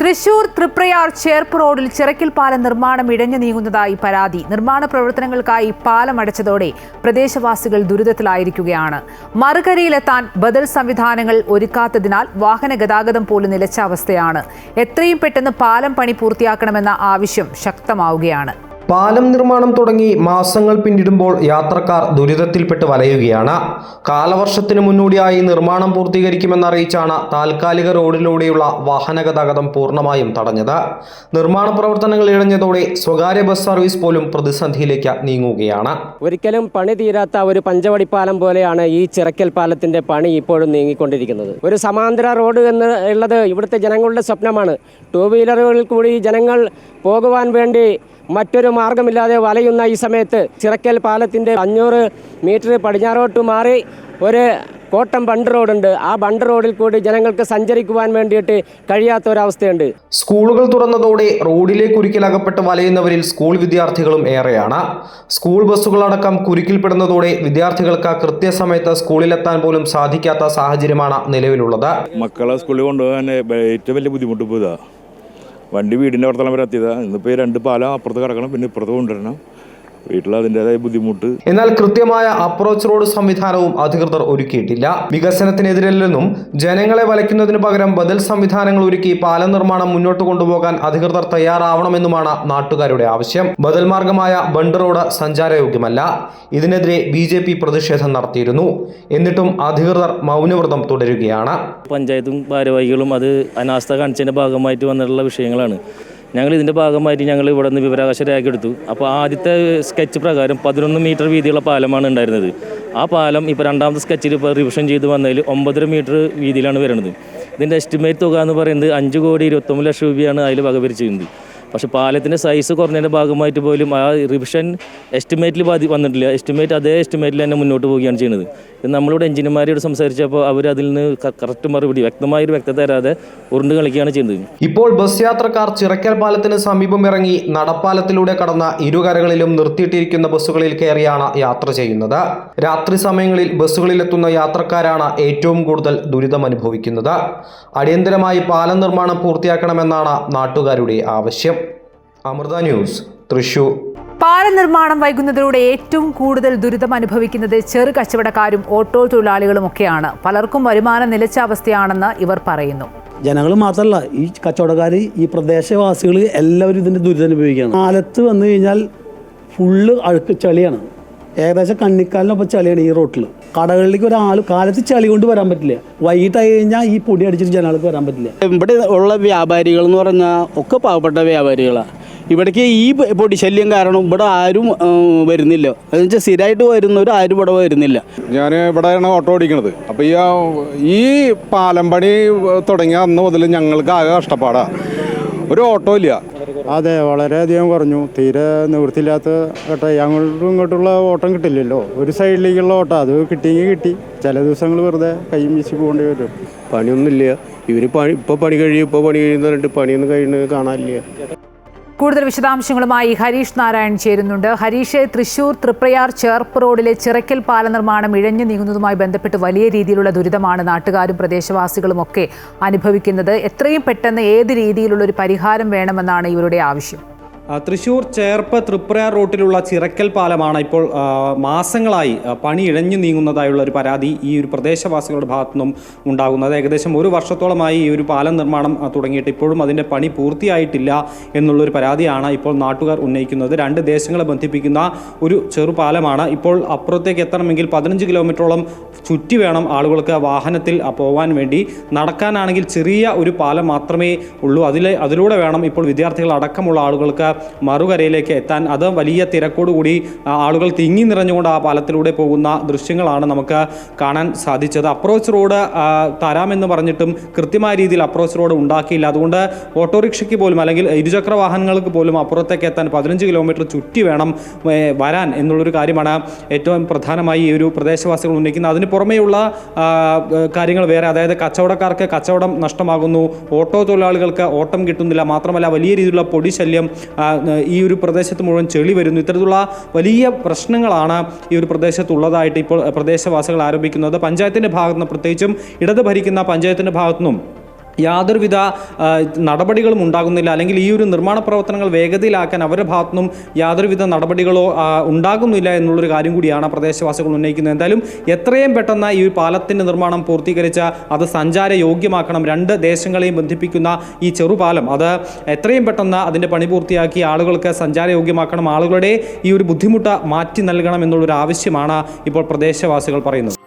തൃശൂർ തൃപ്രയാർ ചേർപ്പ് റോഡിൽ ചിറക്കൽ പാലം നിർമ്മാണം ഇഴഞ്ഞു നീങ്ങുന്നതായി പരാതി. നിർമ്മാണ പ്രവർത്തനങ്ങൾക്കായി പാലം അടച്ചതോടെ പ്രദേശവാസികൾ ദുരിതത്തിലായിരിക്കുകയാണ്. മറുകരയിലെത്താൻ ബദൽ സംവിധാനങ്ങൾ ഒരുക്കാത്തതിനാൽ വാഹന ഗതാഗതം പോലും നിലച്ച അവസ്ഥയാണ്. എത്രയും പെട്ടെന്ന് പാലം പണി പൂർത്തിയാക്കണമെന്ന ആവശ്യം ശക്തമാവുകയാണ്. പാലം നിർമ്മാണം തുടങ്ങി മാസങ്ങൾ പിന്നിടുമ്പോൾ യാത്രക്കാർ ദുരിതത്തിൽപ്പെട്ട് വലയുകയാണ്. കാലവർഷത്തിന് മുന്നോടിയായി നിർമ്മാണം പൂർത്തീകരിക്കുമെന്നറിയിച്ചാണ് താൽക്കാലിക റോഡിലൂടെയുള്ള വാഹന ഗതാഗതം പൂർണ്ണമായും തടഞ്ഞത്. നിർമ്മാണ പ്രവർത്തനങ്ങൾ ഇഴഞ്ഞതോടെ സ്വകാര്യ ബസ് സർവീസ് പോലും പ്രതിസന്ധിയിലേക്ക് നീങ്ങുകയാണ്. ഒരിക്കലും പണി തീരാത്ത ഒരു പഞ്ചവടിപ്പാലം പോലെയാണ് ഈ ചിറക്കൽ പാലത്തിന്റെ പണി ഇപ്പോഴും നീങ്ങിക്കൊണ്ടിരിക്കുന്നത്. ഒരു സമാന്തര റോഡ് എന്നുള്ളത് ഇവിടുത്തെ ജനങ്ങളുടെ സ്വപ്നമാണ്. ടൂ വീലറുകളിൽ കൂടി ജനങ്ങൾ പോകുവാൻ വേണ്ടി മറ്റൊരു മാർഗമില്ലാതെ വലയുന്ന ഈ സമയത്ത് ചിറക്കൽ പാലത്തിൻ്റെ 500 മീറ്റർ പടിഞ്ഞാറോട്ട് മാറി ഒരു കോട്ടം ബണ്ട് റോഡുണ്ട്. ആ ബണ്ട് റോഡിൽ കൂടി ജനങ്ങൾക്ക് സഞ്ചരിക്കുവാൻ വേണ്ടിയിട്ട് കഴിയാത്ത ഒരവസ്ഥയുണ്ട്. സ്കൂളുകൾ തുറന്നതോടെ റോഡിലേക്ക് കുരുക്കിലകപ്പെട്ട് വലയുന്നവരിൽ സ്കൂൾ വിദ്യാർത്ഥികളും ഏറെയാണ്. സ്കൂൾ ബസ്സുകളടക്കം കുരുക്കിൽപ്പെടുന്നതോടെ വിദ്യാർത്ഥികൾക്ക് കൃത്യസമയത്ത് സ്കൂളിലെത്താൻ പോലും സാധിക്കാത്ത സാഹചര്യമാണ് നിലവിലുള്ളത്. മക്കളെ സ്കൂളിൽ കൊണ്ടുപോകാൻ ഏറ്റവും വലിയ ബുദ്ധിമുട്ട് പോയതാ. വണ്ടി വീടിൻ്റെ പുറത്തോളം വരെ എത്തിയതാണ്. ഇന്നിപ്പോൾ 2 പാലം അപ്പുറത്ത് കിടക്കണം, പിന്നെ ഇപ്പുറത്ത് കൊണ്ടുവരണം. വീട്ടിൽ അതിൻ്റെതായ ബുദ്ധിമുട്ട്. എന്നാൽ കൃത്യമായ അപ്രോച്ച് റോഡ് സംവിധാനവും അധികൃതർ ഒരുക്കിയിട്ടില്ല. വികസനത്തിനെതിരല്ലെന്നും ജനങ്ങളെ വലയ്ക്കുന്നതിനു പകരം ബദൽ സംവിധാനങ്ങൾ ഒരുക്കി പാലം നിർമ്മാണം മുന്നോട്ട് കൊണ്ടുപോകാൻ അധികൃതർ തയ്യാറാവണമെന്നുമാണ് നാട്ടുകാരുടെ ആവശ്യം. ബദൽ മാർഗമായ ബണ്ട് റോഡ് സഞ്ചാരയോഗ്യമല്ല. ഇതിനെതിരെ BJP പ്രതിഷേധം നടത്തിയിരുന്നു. എന്നിട്ടും അധികൃതർ മൗനവ്രതം തുടരുകയാണ്. പഞ്ചായത്തും ഭാരവാഹികളും അത് അനാസ്ഥ കാണിച്ചതിൻ്റെ ഭാഗമായിട്ട് വന്നിട്ടുള്ള വിഷയങ്ങളാണ്. ഞങ്ങൾ ഇതിൻ്റെ ഭാഗമായിട്ട് ഞങ്ങൾ ഇവിടെ നിന്ന് വിവരാവകാശ രേഖ എടുത്തു. അപ്പോൾ ആദ്യത്തെ സ്കെച്ച് പ്രകാരം 11 മീറ്റർ വീതിയുള്ള പാലമാണ് ഉണ്ടായിരുന്നത്. ആ പാലം ഇപ്പോൾ രണ്ടാമത്തെ സ്കെച്ചിൽ ഇപ്പോൾ റിവിഷൻ ചെയ്ത് വന്നതിൽ 9.5 മീറ്റർ വീതിയിലാണ് വരുന്നത്. ഇതിൻ്റെ എസ്റ്റിമേറ്റ് തുക എന്ന് പറയുന്നത് 5,29 ലക്ഷം രൂപയാണ് അതിൽ വകവരിച്ചിരുന്നത്. പക്ഷേ പാലത്തിൻ്റെ സൈസ് കുറഞ്ഞതിൻ്റെ ഭാഗമായിട്ട് പോലും ആ റിവിഷൻ എസ്റ്റിമേറ്റിൽ വന്നിട്ടില്ല. അതേ എസ്റ്റിമേറ്റിൽ തന്നെ മുന്നോട്ട് പോവുകയാണ് ചെയ്യുന്നത്. ഇത് നമ്മളിവിടെ എഞ്ചിനീയർമാരോട് സംസാരിച്ചപ്പോൾ അവർ അതിൽ നിന്ന് കറക്റ്റ് മറുപടി വ്യക്തമായൊരു വ്യക്തത തരാതെ ഉരുണ്ട് കളിക്കുകയാണ് ചെയ്യുന്നത്. ഇപ്പോൾ ബസ് യാത്രക്കാർ ചിറക്കൽ പാലത്തിന് സമീപം ഇറങ്ങി നടപ്പാലത്തിലൂടെ കടന്ന ഇരുകരകളിലും നിർത്തിയിട്ടിരിക്കുന്ന ബസ്സുകളിൽ കയറിയാണ് യാത്ര ചെയ്യുന്നത്. രാത്രി സമയങ്ങളിൽ ബസ്സുകളിലെത്തുന്ന യാത്രക്കാരാണ് ഏറ്റവും കൂടുതൽ ദുരിതം അനുഭവിക്കുന്നത്. അടിയന്തരമായി പാലം നിർമ്മാണം പൂർത്തിയാക്കണമെന്നാണ് നാട്ടുകാരുടെ ആവശ്യം. അമൃത ന്യൂസ്, തൃശൂർ. പാലം നിർമ്മാണം വൈകുന്നതിലൂടെ ഏറ്റവും കൂടുതൽ ദുരിതം അനുഭവിക്കുന്നത് ചെറു കച്ചവടക്കാരും ഓട്ടോ തൊഴിലാളികളുമൊക്കെയാണ്. പലർക്കും വരുമാനം നിലച്ച അവസ്ഥയാണെന്ന് ഇവർ പറയുന്നു. ജനങ്ങൾ മാത്രമല്ല, ഈ കച്ചവടക്കാർ, ഈ പ്രദേശവാസികൾ എല്ലാവരും ഇതിൻ്റെ ദുരിതം അനുഭവിക്കുകയാണ്. കാലത്ത് വന്നു കഴിഞ്ഞാൽ ഫുള്ള് അഴുക്ക് ചളിയാണ്. ഏകദേശം കണ്ണിക്കാലിനൊപ്പം ചളിയാണ് ഈ റോട്ടിൽ. കടകളിലേക്ക് ഒരാൾ കാലത്ത് ചളി കൊണ്ട് വരാൻ പറ്റില്ല. വൈകിട്ടായി കഴിഞ്ഞാൽ ഈ പൊടി അടിച്ചിട്ട് ജനങ്ങൾക്ക് വരാൻ പറ്റില്ല. ഇവിടെ ഉള്ള വ്യാപാരികൾ എന്ന് പറഞ്ഞാൽ ഒക്കെ പാവപ്പെട്ട വ്യാപാരികളാണ്. ഇവിടേക്ക് ഈ പൊടി ശല്യം കാരണം ഇവിടെ ആരും വരുന്നില്ല. എന്നുവെച്ചാൽ സ്ഥിരമായിട്ട് വരുന്നവർ ആരും ഇവിടെ വരുന്നില്ല. ഞാൻ ഇവിടെയാണ് ഓട്ടോ ഓടിക്കുന്നത്. അപ്പോൾ ഈ പാലം പണി തുടങ്ങിയ അന്ന് മുതൽ ഞങ്ങൾക്ക് ആകെ കഷ്ടപ്പാടാണ്. ഒരു ഓട്ടോ ഇല്ല. അതെ, വളരെയധികം കുറഞ്ഞു. തീരെ നിവൃത്തിയില്ലാത്ത കേട്ടോ. അങ്ങോട്ടും ഇങ്ങോട്ടുള്ള ഓട്ടം കിട്ടില്ലല്ലോ. ഒരു സൈഡിലേക്കുള്ള ഓട്ടം അത് കിട്ടിയെങ്കിൽ കിട്ടി. ചില ദിവസങ്ങൾ വെറുതെ കൈയും വീശി പോകേണ്ടി വരും. പണിയൊന്നുമില്ല. ഇവർ ഇപ്പോൾ പണി കഴിയുന്ന പറഞ്ഞിട്ട് പണിയൊന്നും കഴിയുന്നത് കാണാനില്ല. കൂടുതൽ വിശദാംശങ്ങളുമായി ഹരീഷ് നാരായൺ ചേരുന്നുണ്ട്. ഹരീഷ്, തൃശൂർ തൃപ്രയാർ ചേർപ്പ് റോഡിലെ ചിറക്കൽ പാല നിർമ്മാണം ഇഴഞ്ഞു നീങ്ങുന്നതുമായി ബന്ധപ്പെട്ട് വലിയ രീതിയിലുള്ള ദുരിതമാണ് നാട്ടുകാരും പ്രദേശവാസികളും ഒക്കെ അനുഭവിക്കുന്നത്. എത്രയും പെട്ടെന്ന് ഏത് രീതിയിലുള്ള ഒരു പരിഹാരം വേണമെന്നാണ് ഇവരുടെ ആവശ്യം? തൃശൂർ ചേർപ്പ് തൃപ്രയാർ റൂട്ടിലുള്ള ചിറക്കൽ പാലമാണ് ഇപ്പോൾ മാസങ്ങളായി പണി ഇഴഞ്ഞു നീങ്ങുന്നതായുള്ള ഒരു പരാതി ഈ ഒരു പ്രദേശവാസികളുടെ ഭാഗത്തു നിന്നും ഉണ്ടാകുന്നത്. ഏകദേശം 1 വർഷത്തോളമായി ഈ ഒരു പാലം നിർമ്മാണം തുടങ്ങിയിട്ട് ഇപ്പോഴും അതിൻ്റെ പണി പൂർത്തിയായിട്ടില്ല എന്നുള്ളൊരു പരാതിയാണ് ഇപ്പോൾ നാട്ടുകാർ ഉന്നയിക്കുന്നത്. 2 ദേശങ്ങളെ ബന്ധിപ്പിക്കുന്ന ഒരു ചെറുപാലമാണ്. ഇപ്പോൾ അപ്പുറത്തേക്ക് എത്തണമെങ്കിൽ 15 കിലോമീറ്ററോളം ചുറ്റി വേണം ആളുകൾക്ക് വാഹനത്തിൽ പോകാൻ വേണ്ടി. നടക്കാനാണെങ്കിൽ ചെറിയ ഒരു പാലം മാത്രമേ ഉള്ളൂ. അതിലൂടെ വേണം ഇപ്പോൾ വിദ്യാർത്ഥികൾ അടക്കമുള്ള ആളുകൾക്ക് മറുകരയിലേക്ക് എത്താൻ. അത് വലിയ തിരക്കോടുകൂടി ആളുകൾ തിങ്ങി നിറഞ്ഞുകൊണ്ട് ആ പാലത്തിലൂടെ പോകുന്ന ദൃശ്യങ്ങളാണ് നമുക്ക് കാണാൻ സാധിച്ചത്. അപ്രോച്ച് റോഡ് തരാമെന്ന് പറഞ്ഞിട്ടും കൃത്യമായ രീതിയിൽ അപ്രോച്ച് റോഡ് ഉണ്ടാക്കിയില്ല. അതുകൊണ്ട് ഓട്ടോറിക്ഷയ്ക്ക് പോലും അല്ലെങ്കിൽ ഇരുചക്ര വാഹനങ്ങൾക്ക് പോലും അപ്പുറത്തേക്ക് എത്താൻ 15 കിലോമീറ്റർ ചുറ്റി വേണം വരാൻ എന്നുള്ളൊരു കാര്യമാണ് ഏറ്റവും പ്രധാനമായി ഈ ഒരു പ്രദേശവാസികൾ ഉന്നയിക്കുന്നത്. അതിന് പുറമേയുള്ള കാര്യങ്ങൾ വേറെ, അതായത് കച്ചവടക്കാർക്ക് കച്ചവടം നഷ്ടമാകുന്നു, ഓട്ടോ തൊഴിലാളികൾക്ക് ഓട്ടം കിട്ടുന്നില്ല, മാത്രമല്ല വലിയ രീതിയിലുള്ള പൊടിശല്യം ഈ ഒരു പ്രദേശത്ത് മുഴുവൻ ചെളി വരുന്നു. ഇത്തരത്തിലുള്ള വലിയ പ്രശ്നങ്ങളാണ് ഈ ഒരു പ്രദേശത്തുള്ളതായിട്ട് ഇപ്പോൾ പ്രദേശവാസികൾ ആരോപിക്കുന്നത്. പഞ്ചായത്തിൻ്റെ ഭാഗത്തുനിന്ന്, പ്രത്യേകിച്ചും ഇടത് ഭരിക്കുന്ന പഞ്ചായത്തിൻ്റെ ഭാഗത്തുനിന്നും യാതൊരുവിധ നടപടികളും ഉണ്ടാകുന്നില്ല, അല്ലെങ്കിൽ ഈ ഒരു നിർമ്മാണ പ്രവർത്തനങ്ങൾ വേഗതയിലാക്കാൻ അവരുടെ ഭാഗത്തുനിന്നും യാതൊരുവിധ നടപടികളോ ഉണ്ടാകുന്നില്ല എന്നുള്ളൊരു കാര്യം കൂടിയാണ് പ്രദേശവാസികൾ ഉന്നയിക്കുന്നത്. എന്തായാലും എത്രയും പെട്ടെന്ന് ഈ പാലത്തിൻ്റെ നിർമ്മാണം പൂർത്തീകരിച്ച് അത് സഞ്ചാര യോഗ്യമാക്കണം. രണ്ട് ദേശങ്ങളെയും ബന്ധിപ്പിക്കുന്ന ഈ ചെറുപാലം അത് എത്രയും പെട്ടെന്ന് അതിൻ്റെ പണി പൂർത്തിയാക്കി ആളുകൾക്ക് സഞ്ചാര യോഗ്യമാക്കണം. ആളുകളുടെ ഈ ഒരു ബുദ്ധിമുട്ട് മാറ്റി നൽകണം എന്നുള്ളൊരു ആവശ്യമാണ് ഇപ്പോൾ പ്രദേശവാസികൾ പറയുന്നത്.